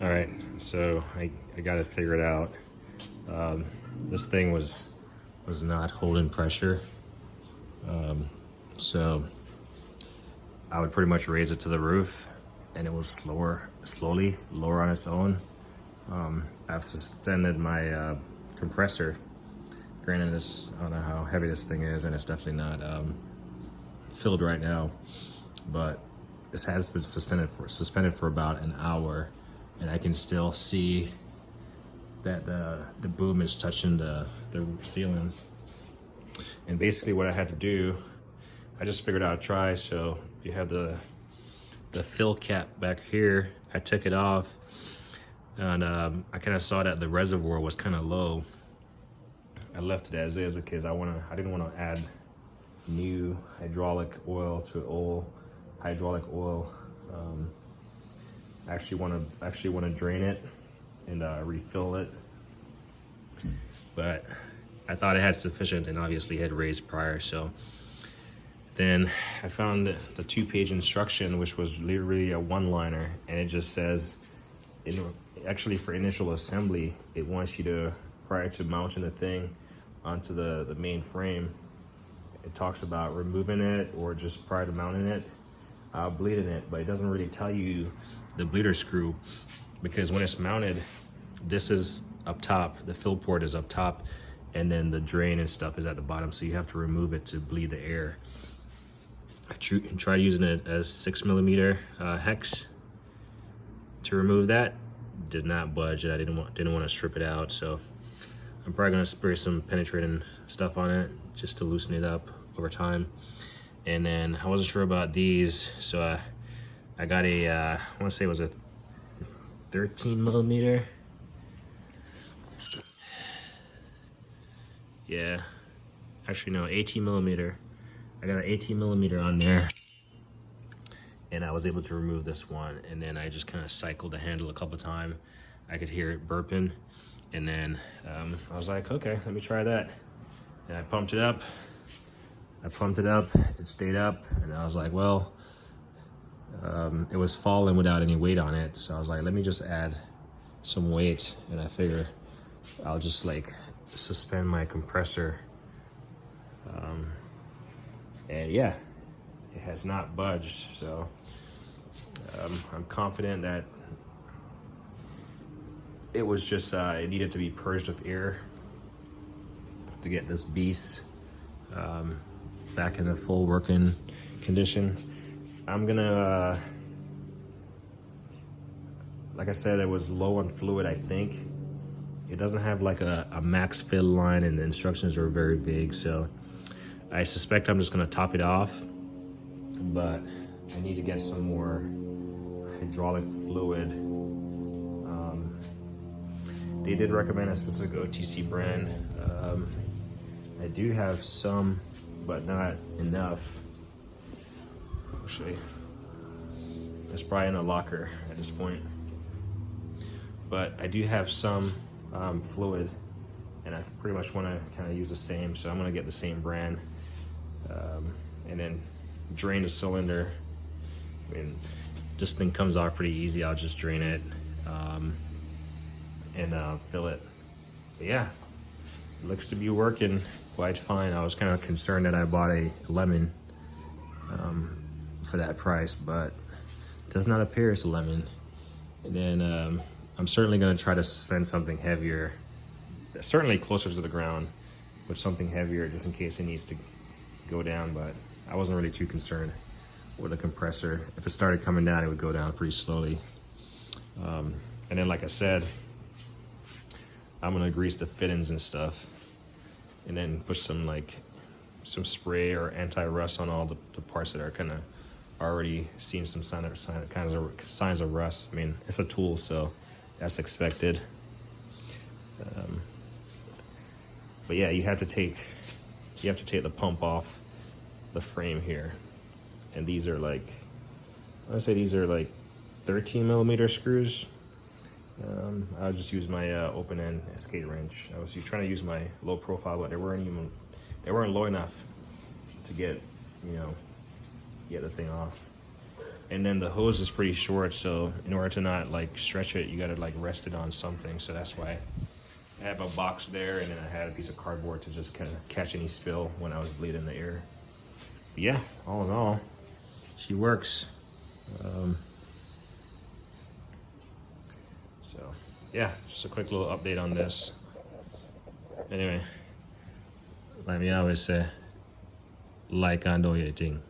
All right, so I got it figured out. This thing was not holding pressure. So I would pretty much raise it to the roof and it was slowly lower on its own. I've suspended my compressor. Granted, I don't know how heavy this thing is, and it's definitely not filled right now, but this has been suspended for about an hour, and I can still see that the boom is touching the ceiling. And basically what I had to do, I just figured out a try. So you have the fill cap back here. I took it off, and I kind of saw that the reservoir was kind of low. I left it as is because I didn't want to add new hydraulic oil to old hydraulic oil. I actually want to drain it and refill it, but I thought it had sufficient, and obviously had raised prior. So then I found the 2-page instruction, which was literally a one-liner, and it just says, actually for initial assembly, it wants you to, prior to mounting the thing onto the main frame, it talks about removing it, or just prior to mounting it, bleeding it, but it doesn't really tell you the bleeder screw, because when it's mounted, this is up top, the fill port is up top, and then the drain and stuff is at the bottom, so you have to remove it to bleed the air. I tried using it as 6mm hex to remove that. Did not budge it. I didn't want to strip it out, so I'm probably gonna spray some penetrating stuff on it just to loosen it up over time. And then I wasn't sure about these, so I got a I want to say it was a 13mm. Yeah, actually no, 18mm. I got an 18mm on there, and I was able to remove this one. And then I just kind of cycled the handle a couple times. I could hear it burping, and then I was like, okay, let me try that. And I pumped it up. It stayed up, and I was like, well, it was falling without any weight on it. So I was like, let me just add some weight, and I figure I'll just like suspend my compressor. And yeah, it has not budged. So I'm confident that it was just, it needed to be purged of air to get this beast back in a full working condition. I'm gonna, like I said, it was low on fluid, I think. It doesn't have like a max fill line, and the instructions are very vague, so I suspect I'm just gonna top it off, but I need to get some more hydraulic fluid. They did recommend a specific OTC brand. I do have some, but not enough. Actually, it's probably in a locker at this point. But I do have some fluid, and I pretty much want to kind of use the same, so I'm going to get the same brand, and then drain the cylinder. I mean, this thing comes off pretty easy. I'll just drain it and fill it. But yeah, it looks to be working quite fine. I was kind of concerned that I bought a lemon for that price, but it does not appear it's a lemon. And then I'm certainly going to try to suspend something heavier, certainly closer to the ground, with something heavier just in case it needs to go down. But I wasn't really too concerned with the compressor. If it started coming down, it would go down pretty slowly. And then, like I said, I'm gonna grease the fittings and stuff, and then put some spray or anti-rust on all the parts that are kind of already seeing some signs of rust. I mean, it's a tool, so that's expected. But yeah, you have to take the pump off the frame here, and these are like, I would say these are like 13mm screws. I'll just use my open end skate wrench. I was trying to use my low profile, but they weren't low enough to get the thing off. And then the hose is pretty short, so in order to not like stretch it, you gotta like rest it on something. So that's why I have a box there, and then I had a piece of cardboard to just kind of catch any spill when I was bleeding the ear. But yeah, all in all, she works. So yeah, just a quick little update on this. Anyway, like me always say, like and do your thing.